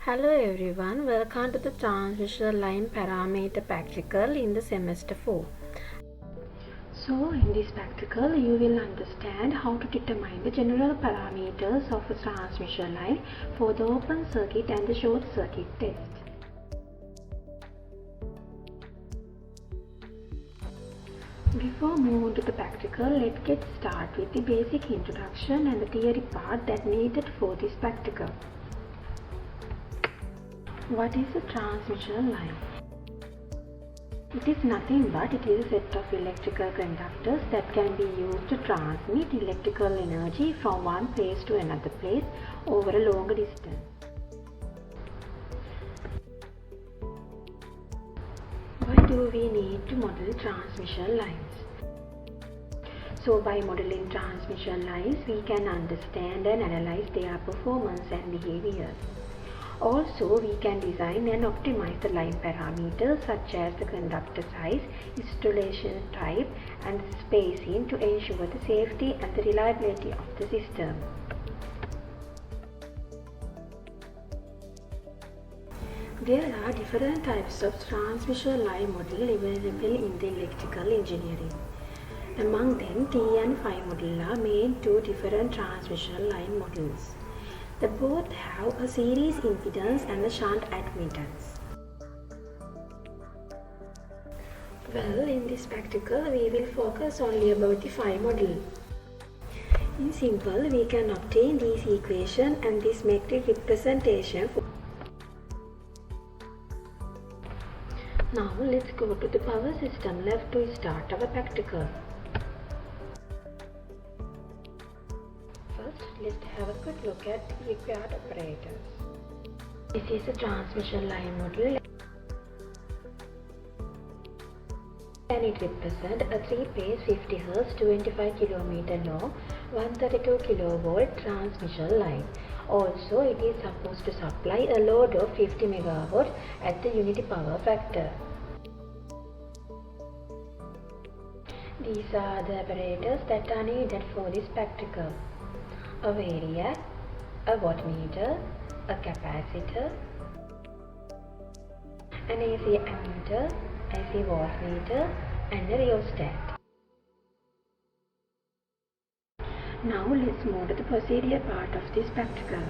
Hello everyone, welcome to the transmission line parameter practical in the semester 4. So in this practical you will understand how to determine the general parameters of a transmission line for the open circuit and the short circuit test. Before moving to the practical, let's get started with the basic introduction and the theory part that needed for this practical. What is a transmission line? It is nothing but it is a set of electrical conductors that can be used to transmit electrical energy from one place to another place over a longer distance. Why do we need to model transmission lines? So by modeling transmission lines, we can understand and analyze their performance and behavior. Also, we can design and optimize the line parameters such as the conductor size, installation type, and spacing to ensure the safety and the reliability of the system. There are different types of transmission line model available in the electrical engineering. Among them, T and Phi model are main two different transmission line models. They both have a series impedance and a shunt admittance. Well, in this practical, we will focus only about the Phi model. In simple, we can obtain this equation and this metric representation. Now, let's go to the power system left to start our practical. Let's have a quick look at the required operators. This is a transmission line model and it represents a 3-phase 50 Hz 25 km long 132 kV transmission line. Also, it is supposed to supply a load of 50 MW at the unity power factor. These are the operators that are needed for this practical. A variac, a wattmeter, a capacitor, an AC ammeter, AC voltmeter, and a rheostat. Now let's move to the procedure part of this practical.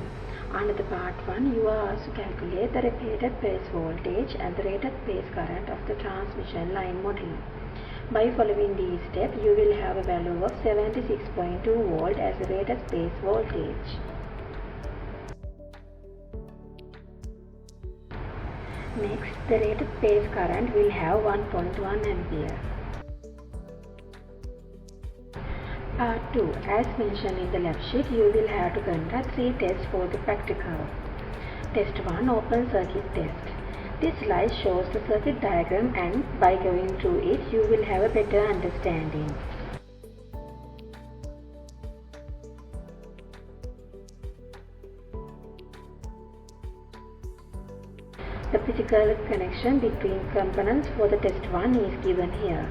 Under the part 1, you are asked to calculate the rated phase voltage and the rated phase current of the transmission line model. By following these steps, you will have a value of 76.2 volt as the rated phase voltage. Next, the rated phase current will have 1.1 ampere. Part 2. As mentioned in the left sheet, you will have to conduct 3 tests for the practical. Test 1. Open circuit test. This slide shows the circuit diagram and by going through it, you will have a better understanding. The physical connection between components for the test 1 is given here.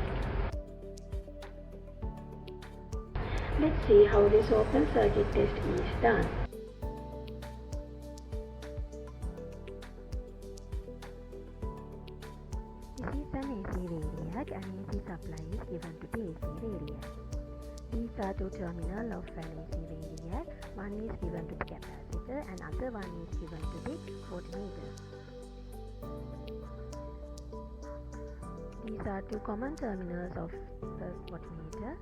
Let's see how this open circuit test is done. This is an AC variac and AC supply is given to the AC variac. These are two terminals of an AC variac. One is given to the capacitor and other one is given to the wattmeter. These are two common terminals of the wattmeter.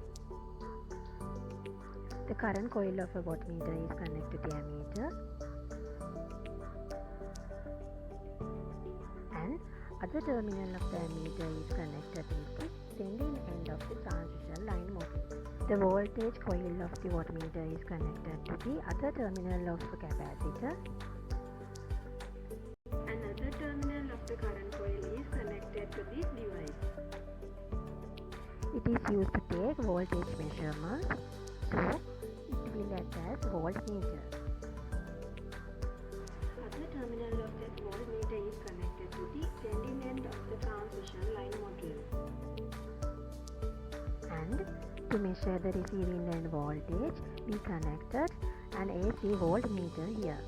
The current coil of a wattmeter is connected to the ammeter. And other terminal of the ammeter is connected with the sending end of the transmission line module. The voltage coil of the wattmeter is connected to the other terminal of the capacitor. Another terminal of the current coil is connected to this device. It is used to take voltage measurements, so it will act as voltmeter. Other terminal of that voltmeter is connected to the sending end of the transmission line module. And to measure the receiving end voltage, we connected an AC voltmeter here.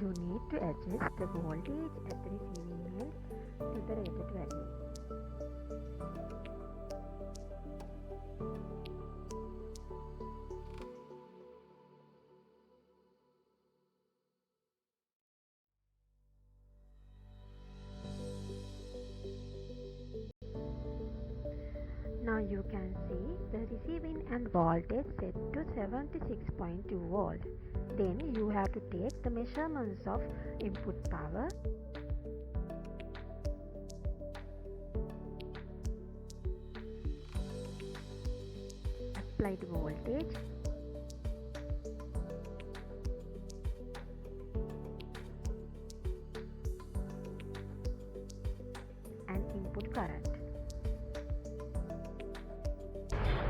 you need to adjust the voltage at the receiving end to the rated value. Now you can see the receiving end voltage set to 76.2 volt. Then you have to take the measurements of input power, applied voltage, and input current.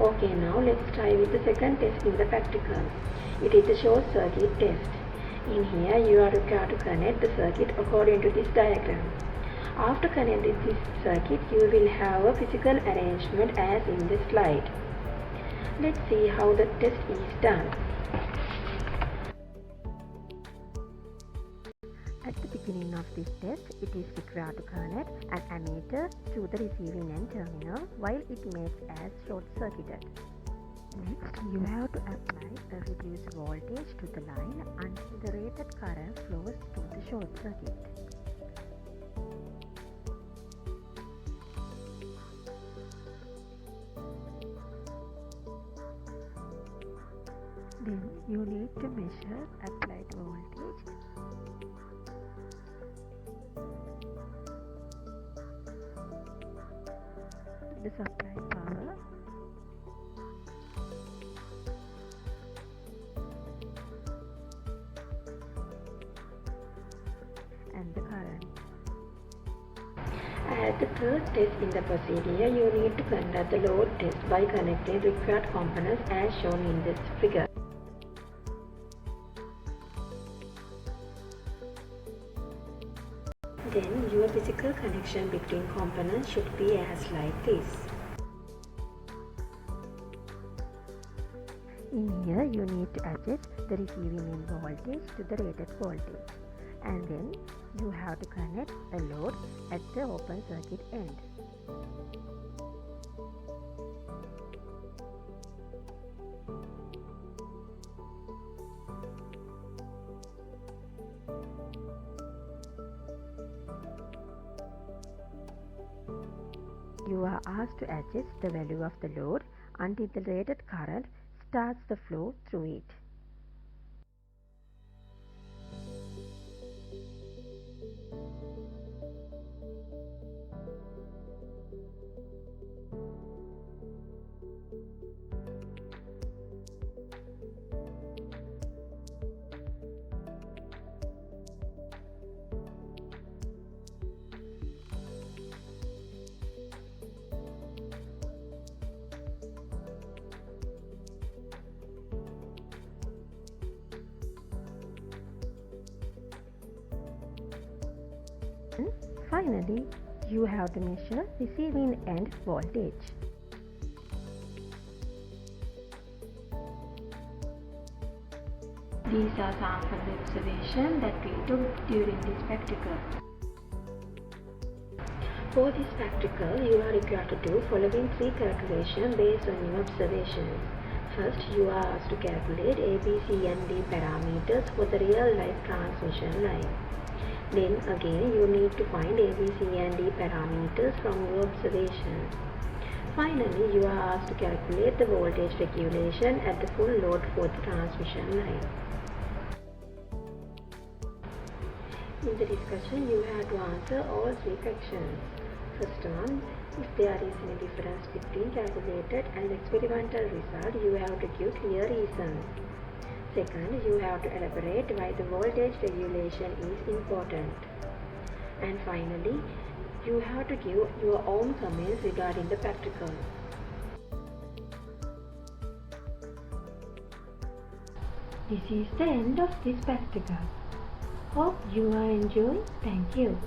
Okay, now let's try with the second test in the practical. It is a short circuit test. In here you are required to connect the circuit according to this diagram. After connecting this circuit, you will have a physical arrangement as in this slide. Let's see how the test is done. At the beginning of this test, it is required to connect an ammeter to the receiving end terminal while it makes as short-circuited. Next, you have to apply a reduced voltage to the line until the rated current flows through the short circuit. Then you need to measure applied voltage, the supply power, and the current. As the third test in the procedure, you need to conduct the load test by connecting required components as shown in this figure. Then your physical connection between components should be as like this. In here you need to adjust the receiving end voltage to the rated voltage, and then you have to connect a load at the open circuit end. You are asked to adjust the value of the load until the rated current starts the flow through it. Finally, you have to measure receiving end voltage. These are sample observations that we took during this practical. For this practical, you are required to do following 3 calculations based on your observations. First, you are asked to calculate A, B, C and D parameters for the real-life transmission line. Then again, you need to find A, B, C and D parameters from your observations. Finally, you are asked to calculate the voltage regulation at the full load for the transmission line. In the discussion, you have to answer all 3 questions. First one, if there is any difference between calculated and experimental result, you have to give clear reasons. Second, you have to elaborate why the voltage regulation is important. And finally, you have to give your own comments regarding the practical. This is the end of this practical. Hope you are enjoying. Thank you.